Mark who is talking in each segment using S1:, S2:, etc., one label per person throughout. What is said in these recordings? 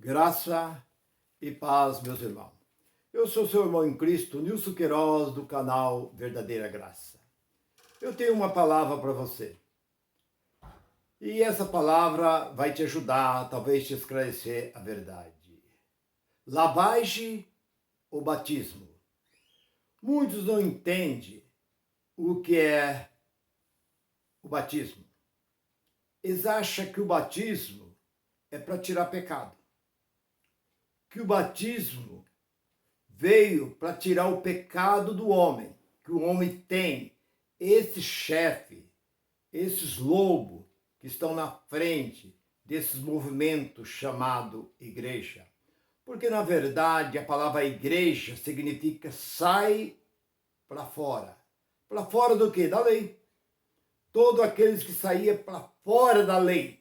S1: Graça e paz, meus irmãos. Eu sou seu irmão em Cristo, Nilson Queiroz, do canal Verdadeira Graça. Eu tenho uma palavra para você. E essa palavra vai te ajudar, talvez te esclarecer a verdade. Lavagem ou batismo? Muitos não entendem o que é o batismo. Eles acham que o batismo é para tirar pecado. Que o batismo veio para tirar o pecado do homem, que o homem tem. Esse chefe, esses lobos que estão na frente desses movimentos chamado igreja. Porque, na verdade, a palavra igreja significa sai para fora. Para fora do quê? Da lei. Todos aqueles que saíam para fora da lei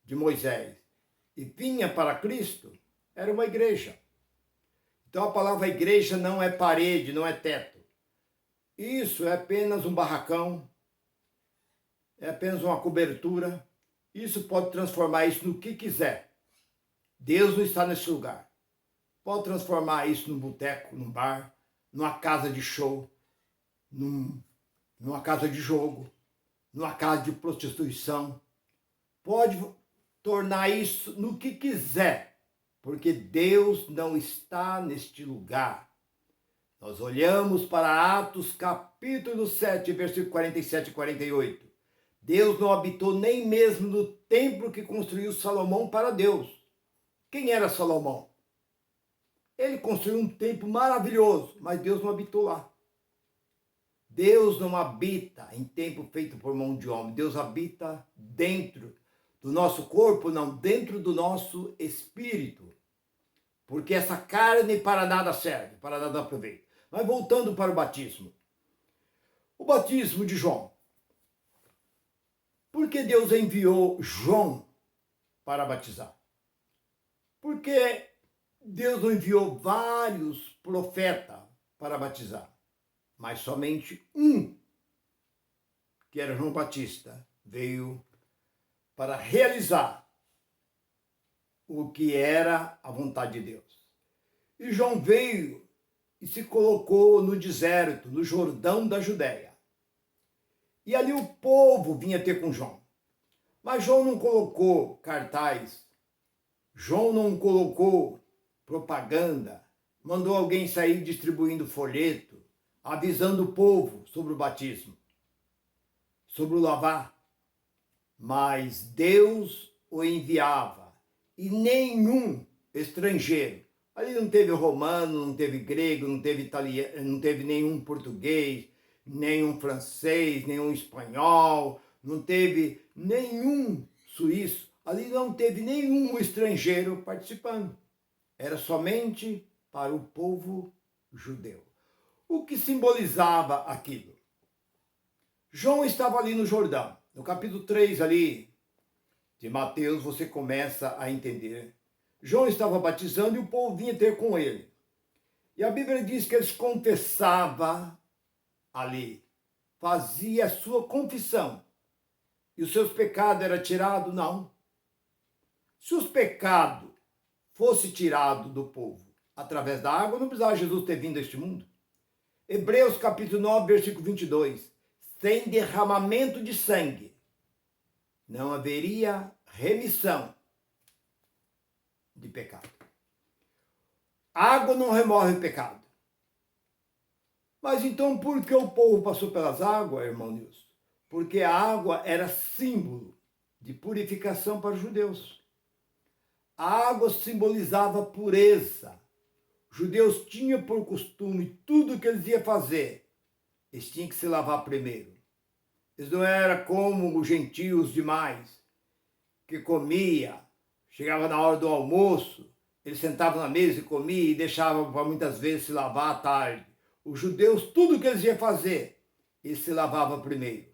S1: de Moisés e vinha para Cristo, era uma igreja. Então a palavra igreja não é parede, não é teto. Isso é apenas um barracão, é apenas uma cobertura. Isso pode transformar isso no que quiser. Deus não está nesse lugar. Pode transformar isso num boteco, num bar, numa casa de show, numa casa de jogo, numa casa de prostituição. Pode tornar isso no que quiser, porque Deus não está neste lugar. Nós olhamos para Atos capítulo 7, versículo 47 e 48. Deus não habitou nem mesmo no templo que construiu Salomão para Deus. Quem era Salomão? Ele construiu um templo maravilhoso, mas Deus não habitou lá. Deus não habita em templo feito por mão de homem. Deus habita dentro do nosso corpo, não, dentro do nosso espírito. Porque essa carne para nada serve, para nada aproveita. Mas voltando para o batismo. O batismo de João. Por que Deus enviou João para batizar? Porque Deus não enviou vários profetas para batizar, mas somente um, que era João Batista, veio para realizar o que era a vontade de Deus. E João veio e se colocou no deserto, no Jordão da Judéia. E ali o povo vinha ter com João. Mas João não colocou cartaz, João não colocou propaganda, mandou alguém sair distribuindo folheto, avisando o povo sobre o batismo, sobre o lavar. Mas Deus o enviava, e nenhum estrangeiro. Ali não teve romano, não teve grego, não teve italiano, não teve nenhum português, nenhum francês, nenhum espanhol, não teve nenhum suíço. Ali não teve nenhum estrangeiro participando. Era somente para o povo judeu. O que simbolizava aquilo? João estava ali no Jordão. No capítulo 3 ali de Mateus, você começa a entender. João estava batizando e o povo vinha ter com ele. E a Bíblia diz que eles confessavam ali, fazia a sua confissão. E os seus pecados eram tirados? Não. Se os pecados fossem tirados do povo através da água, não precisava Jesus ter vindo a este mundo. Hebreus capítulo 9, versículo 22. Sem derramamento de sangue, não haveria remissão de pecado. Água não remove o pecado. Mas então por que o povo passou pelas águas, irmão Nilson? Porque a água era símbolo de purificação para os judeus. A água simbolizava pureza. Os judeus tinham por costume, tudo que eles iam fazer, eles tinham que se lavar primeiro. Eles não eram como os gentios demais, que comia, chegava na hora do almoço, eles sentavam na mesa e comiam e deixavam para muitas vezes se lavar à tarde. Os judeus, tudo que eles iam fazer, eles se lavavam primeiro.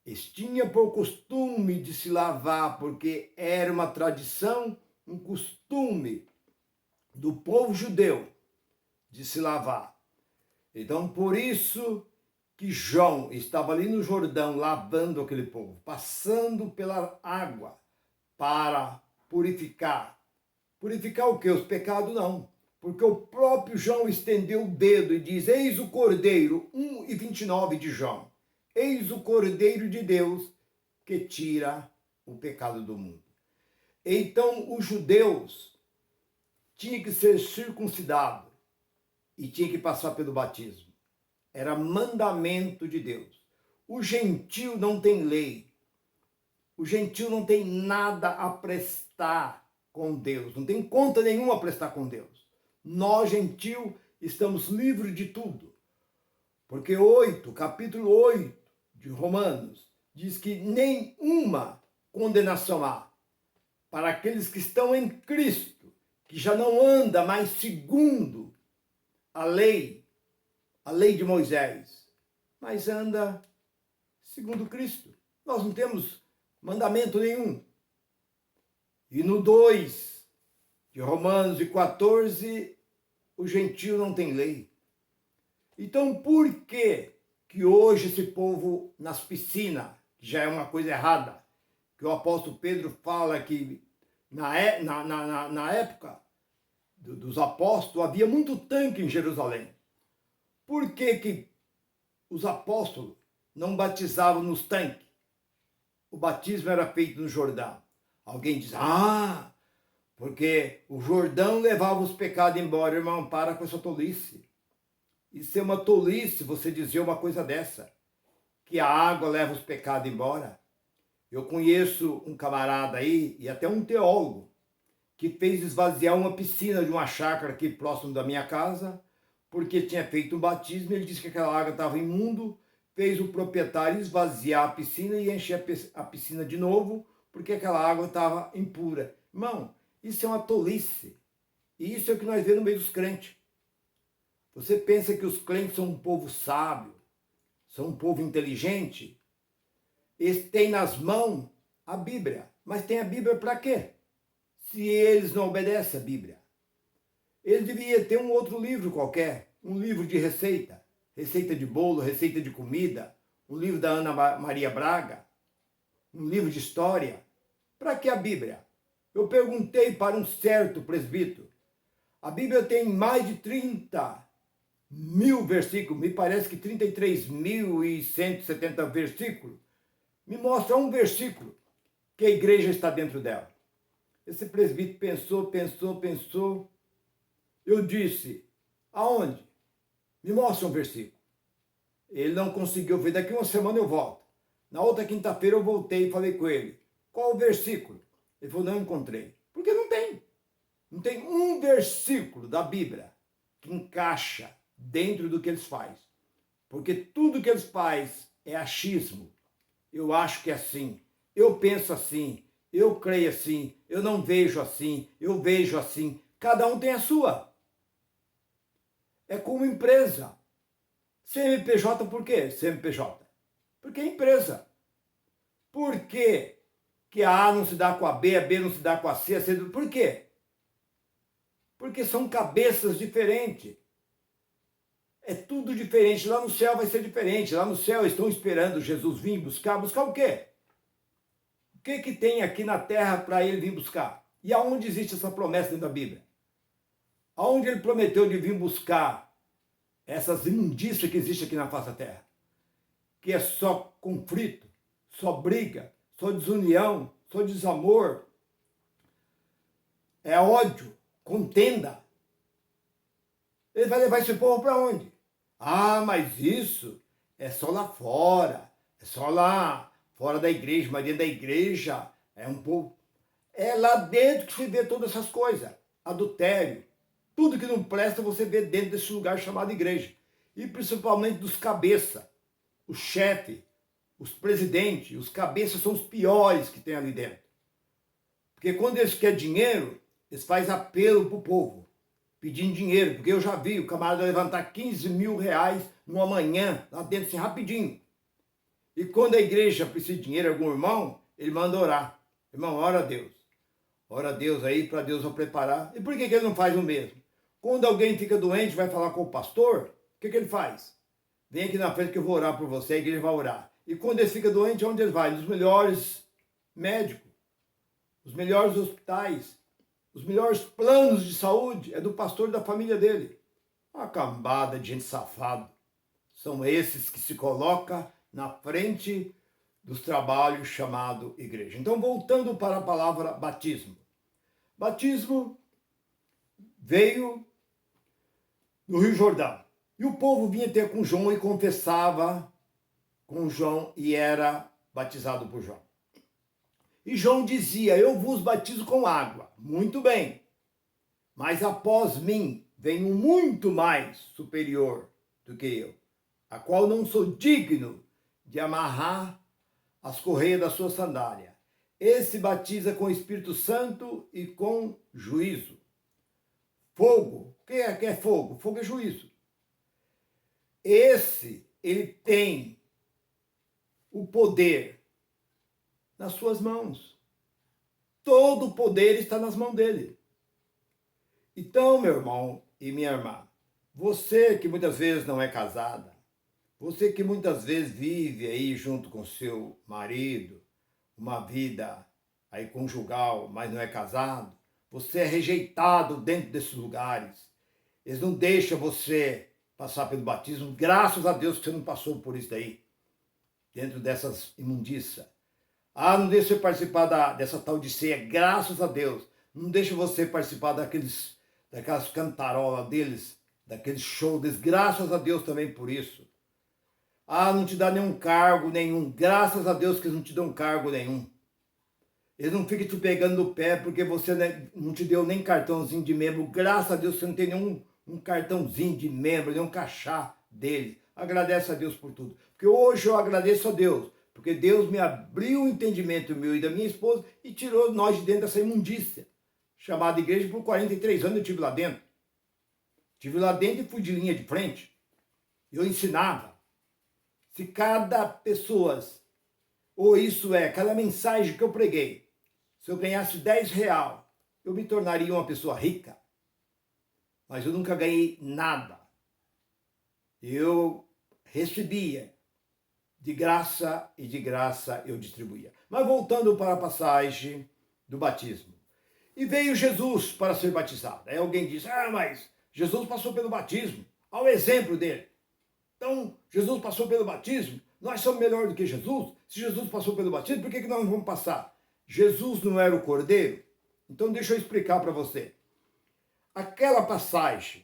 S1: Eles tinham por costume de se lavar, porque era uma tradição, um costume do povo judeu de se lavar. Então, por isso que João estava ali no Jordão lavando aquele povo, passando pela água para purificar Purificar o quê? Os pecados não. Porque o próprio João estendeu o dedo e diz, eis o Cordeiro, 1:29 de João. Eis o Cordeiro de Deus que tira o pecado do mundo. Então, os judeus tinham que ser circuncidados e tinham que passar pelo batismo. Era mandamento de Deus. O gentio não tem lei. O gentio não tem nada a prestar com Deus. Não tem conta nenhuma a prestar com Deus. Nós, gentio, estamos livres de tudo. Porque capítulo 8 de Romanos, diz que nenhuma condenação há para aqueles que estão em Cristo, que já não anda mais segundo a lei de Moisés, mas anda segundo Cristo. Nós não temos mandamento nenhum. E no 2 de Romanos 14, o gentio não tem lei. Então, por que hoje esse povo nas piscinas, que já é uma coisa errada, que o apóstolo Pedro fala que na época dos apóstolos havia muito tanque em Jerusalém. Por que os apóstolos não batizavam nos tanques? O batismo era feito no Jordão. Alguém diz, porque o Jordão levava os pecados embora. Irmão, para com essa tolice. Isso é uma tolice você dizer uma coisa dessa, que a água leva os pecados embora. Eu conheço um camarada aí, e até um teólogo, que fez esvaziar uma piscina de uma chácara aqui próximo da minha casa, porque tinha feito um batismo, ele disse que aquela água estava imundo, fez o proprietário esvaziar a piscina e encher a piscina de novo, porque aquela água estava impura. Irmão, isso é uma tolice. E isso é o que nós vemos no meio dos crentes. Você pensa que os crentes são um povo sábio, são um povo inteligente? Eles têm nas mãos a Bíblia. Mas tem a Bíblia para quê? Se eles não obedecem a Bíblia. Eles deviam ter um outro livro qualquer, um livro de receita, receita de bolo, receita de comida, um livro da Ana Maria Braga, um livro de história. Para que a Bíblia? Eu perguntei para um certo presbítero. A Bíblia tem mais de 30.000 versículos, me parece que 33.170 versículos. Me mostra um versículo que a igreja está dentro dela. Esse presbítero pensou. Eu disse, aonde? Me mostra um versículo. Ele não conseguiu ver. Daqui uma semana eu volto. Na outra quinta-feira eu voltei e falei com ele. Qual o versículo? Ele falou, não encontrei. Porque não tem. Não tem um versículo da Bíblia que encaixa dentro do que eles fazem. Porque tudo que eles fazem é achismo. Eu acho que é assim. Eu penso assim. Eu creio assim. Eu não vejo assim. Eu vejo assim. Cada um tem a sua. É como empresa. CNPJ por quê? CNPJ. Porque é empresa. Por quê que a A não se dá com a B não se dá com a C, por quê? Porque são cabeças diferentes. É tudo diferente. Lá no céu vai ser diferente. Lá no céu estão esperando Jesus vir buscar. Buscar o quê? O que tem aqui na terra para ele vir buscar? E aonde existe essa promessa dentro da Bíblia? Aonde ele prometeu de vir buscar essas imundícias que existem aqui na face da terra? Que é só conflito, só briga, só desunião, só desamor. É ódio, contenda. Ele vai levar esse povo para onde? Mas isso é só lá fora. É só lá fora da igreja, mas dentro da igreja é um povo. É lá dentro que se vê todas essas coisas. Adultério. Tudo que não presta você vê dentro desse lugar chamado igreja. E principalmente dos cabeças. Os chefes, os presidentes, os cabeças são os piores que tem ali dentro. Porque quando eles querem dinheiro, eles fazem apelo para o povo, pedindo dinheiro. Porque eu já vi o camarada levantar 15 mil reais numa manhã, lá dentro, assim, rapidinho. E quando a igreja precisa de dinheiro, algum irmão, ele manda orar. Irmão, ora a Deus. Ora a Deus aí, para Deus eu preparar. E por que ele não faz o mesmo? Quando alguém fica doente, vai falar com o pastor, o que ele faz? Vem aqui na frente que eu vou orar por você, a igreja vai orar. E quando ele fica doente, onde ele vai? Nos melhores médicos, os melhores hospitais, os melhores planos de saúde é do pastor e da família dele. Uma cambada de gente safada. São esses que se colocam na frente dos trabalhos chamado igreja. Então, voltando para a palavra batismo. Batismo veio do Rio Jordão. E o povo vinha ter com João e confessava com João e era batizado por João. E João dizia, eu vos batizo com água. Muito bem. Mas após mim vem um muito mais superior do que eu, a qual não sou digno de amarrar as correias da sua sandália. Esse batiza com o Espírito Santo e com juízo. Fogo. O que é fogo? Fogo é juízo. Ele tem o poder nas suas mãos. Todo o poder está nas mãos dele. Então, meu irmão e minha irmã, você que muitas vezes não é casada, você que muitas vezes vive aí junto com seu marido, uma vida aí conjugal, mas não é casado, você é rejeitado dentro desses lugares. Eles não deixam você passar pelo batismo. Graças a Deus que você não passou por isso daí, dentro dessas imundícias. Não deixa você participar dessa tal de ceia, graças a Deus. Não deixa você participar daquelas cantarolas deles, daqueles shows deles, graças a Deus também por isso. Não te dá nenhum cargo nenhum, graças a Deus que eles não te dão cargo nenhum. Eles não ficam te pegando no pé porque você não te deu nem cartãozinho de membro, graças a Deus que você não tem nenhum cartãozinho de membro, nenhum crachá deles. Agradece a Deus por tudo. Porque hoje eu agradeço a Deus, porque Deus me abriu o entendimento meu e da minha esposa e tirou nós de dentro dessa imundícia, chamada igreja. Por 43 anos eu estive lá dentro. Estive lá dentro e fui de linha de frente. Eu ensinava. Se cada pessoa, cada mensagem que eu preguei, se eu ganhasse 10 real, eu me tornaria uma pessoa rica. Mas eu nunca ganhei nada. Eu recebia de graça e de graça eu distribuía. Mas voltando para a passagem do batismo. E veio Jesus para ser batizado. Aí alguém diz, mas Jesus passou pelo batismo. Olha o exemplo dele. Então, Jesus passou pelo batismo. Nós somos melhores do que Jesus. Se Jesus passou pelo batismo, por que nós não vamos passar? Jesus não era o cordeiro? Então, deixa eu explicar para você. Aquela passagem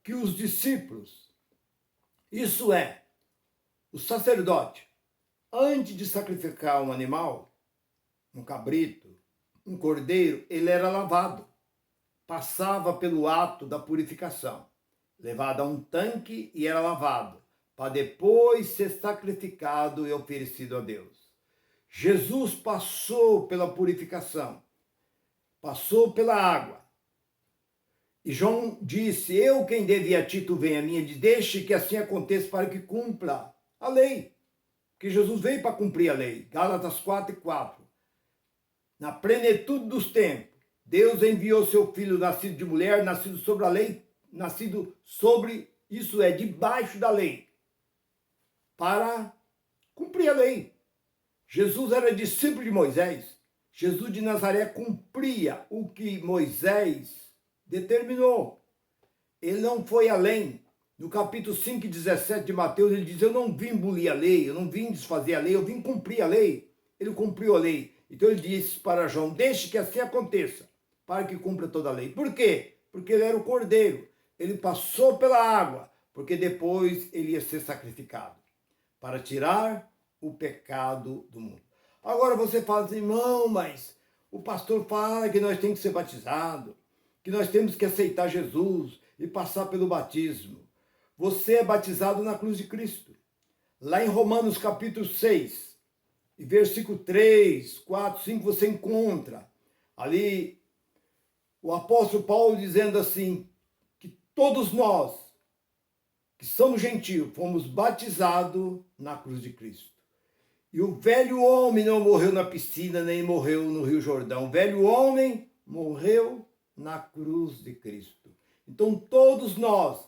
S1: que os discípulos, isso é, o sacerdote, antes de sacrificar um animal, um cabrito, um cordeiro, ele era lavado. Passava pelo ato da purificação. Levado a um tanque e era lavado, para depois ser sacrificado e oferecido a Deus. Jesus passou pela purificação, passou pela água. E João disse, eu quem devo a ti, tu vem a mim, deixe que assim aconteça para que cumpra a lei. Que Jesus veio para cumprir a lei. Gálatas 4:4. Na plenitude dos tempos, Deus enviou seu filho nascido de mulher, nascido sobre a lei, nascido sobre, isso é, debaixo da lei, para cumprir a lei. Jesus era discípulo de Moisés. Jesus de Nazaré cumpria o que Moisés determinou. Ele não foi além. No capítulo 5 e 17 de Mateus, ele diz, eu não vim abolir a lei, eu não vim desfazer a lei, eu vim cumprir a lei. Ele cumpriu a lei. Então ele disse para João, deixe que assim aconteça, para que cumpra toda a lei. Por quê? Porque ele era o cordeiro. Ele passou pela água, porque depois ele ia ser sacrificado, para tirar o pecado do mundo. Agora você fala assim, irmão, mas o pastor fala que nós temos que ser batizados, que nós temos que aceitar Jesus e passar pelo batismo. Você é batizado na cruz de Cristo. Lá em Romanos capítulo 6, e versículo 3, 4, 5, você encontra ali o apóstolo Paulo dizendo assim, que todos nós, que somos gentios, fomos batizados na cruz de Cristo. E o velho homem não morreu na piscina, nem morreu no Rio Jordão. O velho homem morreu na cruz de Cristo. Então todos nós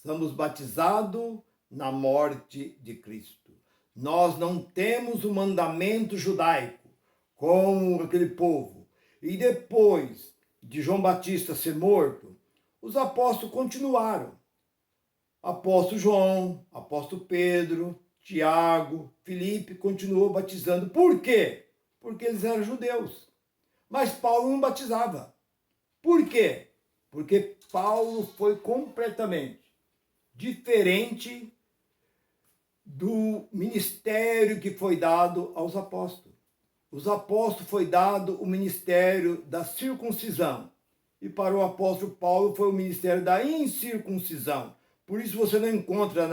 S1: somos batizados na morte de Cristo. Nós não temos o mandamento judaico, como aquele povo. E depois de João Batista ser morto, os apóstolos continuaram. Apóstolo João, apóstolo Pedro, Tiago, Filipe continuou batizando. Por quê? Porque eles eram judeus. Mas Paulo não batizava. Por quê? Porque Paulo foi completamente diferente do ministério que foi dado aos apóstolos. Os apóstolos foi dado o ministério da circuncisão. E para o apóstolo Paulo foi o ministério da incircuncisão. Por isso você não encontra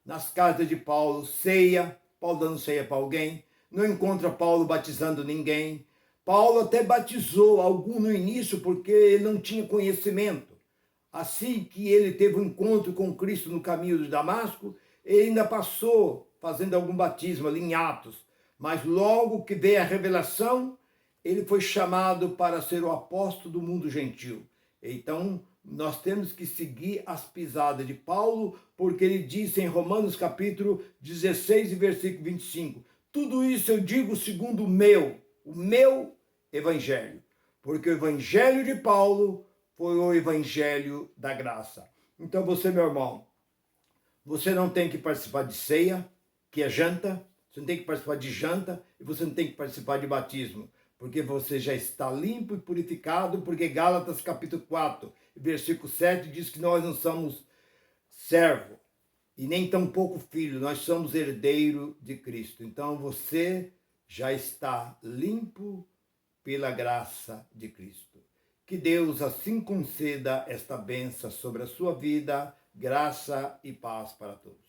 S1: nas cartas de Paulo ceia, Paulo dando ceia para alguém. Não encontra Paulo batizando ninguém. Paulo até batizou algum no início porque ele não tinha conhecimento. Assim que ele teve um encontro com Cristo no caminho de Damasco, ele ainda passou fazendo algum batismo ali em Atos. Mas logo que veio a revelação, ele foi chamado para ser o apóstolo do mundo gentil. Então, nós temos que seguir as pisadas de Paulo, porque ele disse em Romanos capítulo 16 e versículo 25, tudo isso eu digo segundo o meu evangelho, porque o evangelho de Paulo foi o evangelho da graça. Então você, meu irmão, você não tem que participar de ceia, que é janta, você não tem que participar de janta e você não tem que participar de batismo, porque você já está limpo e purificado, porque Gálatas capítulo 4, versículo 7 diz que nós não somos servo e nem tampouco filho, nós somos herdeiro de Cristo. Então você já está limpo pela graça de Cristo. Que Deus assim conceda esta bênção sobre a sua vida, graça e paz para todos.